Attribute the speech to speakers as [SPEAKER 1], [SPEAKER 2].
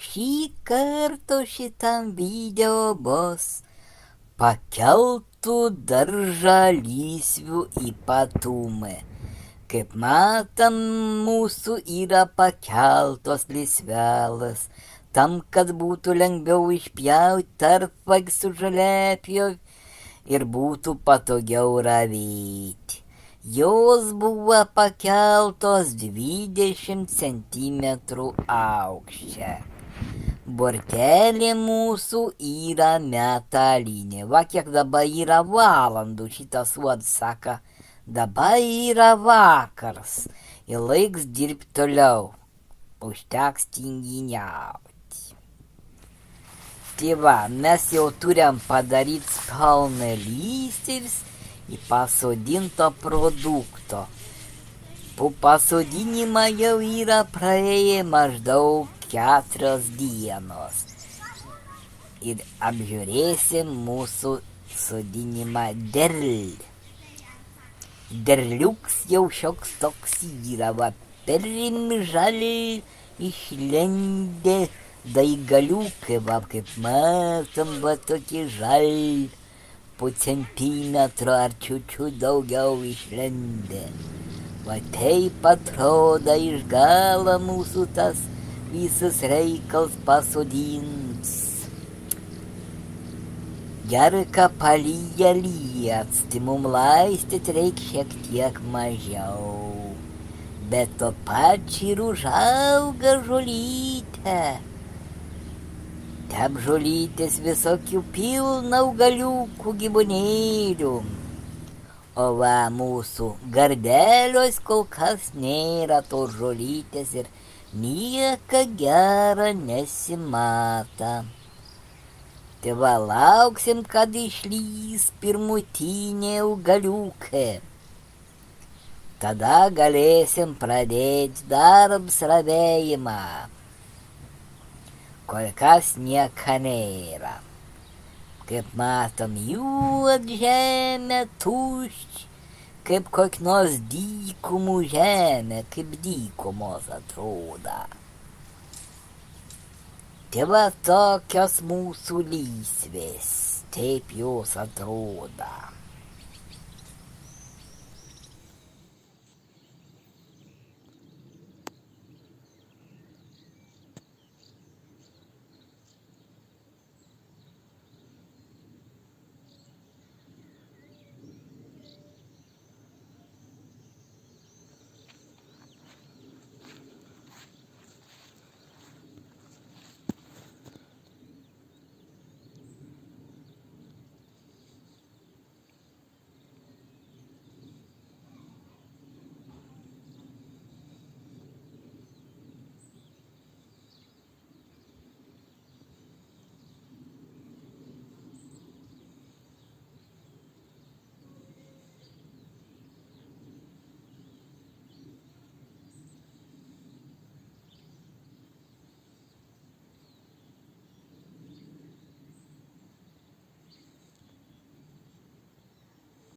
[SPEAKER 1] Šį kartą šitam video bus pakeltų daržą lysvių ypatumai. Kaip matom, mūsų yra pakeltos lysvelės, tam, kad būtų lengviau išpjauti tarp vaisių žoliapjovių ir būtų patogiau ravėti. Jos buvo pakeltos 20 cm aukščio. Bortelė mūsų yra metalinė. Va kiek dabar yra valandų, šitas uodas sako, dabar yra vakars ir laiks dirbti toliau. Užteks tinginiauti. Tai va, mes jau turim padaryti spalną lystis į pasodinto produkto. Po pasodinimo jau yra praėję maždaug 4 dienos. Ir apžiūrėsim mūsų sodinimą derlių. Derliuks jau šioks toks yra, va, pirmi žaliai išlendę daigaliukai, va, kaip matom, va, tokie žaliai, po centimetro ar čiučiu daugiau išlendę. Va, taip atrodo iš galo mūsų tas visas reikals pasodins. Gerai, ką palyja liets, tai mum laistyt reik šiek tiek mažiau. Bet to pačiu ir užauga žolytė. Tep žolytės visokių pilna augaliukų gyvūnėlių. O va, mūsų gardelios kol kas nėra tos žolytės ir nieka gera nesimata. Tai va, lauksim, kad išlys pirmutinė augaliukai. Tada galėsim pradėti darbs ravėjimą. Kol kas nieka nėra. Kaip matom, juod žemė tuščia, kaip kokia nors dykumų žemė, kaip dykumos atrodo. Tai va, tokios mūsų lysvės, taip jos atrodo.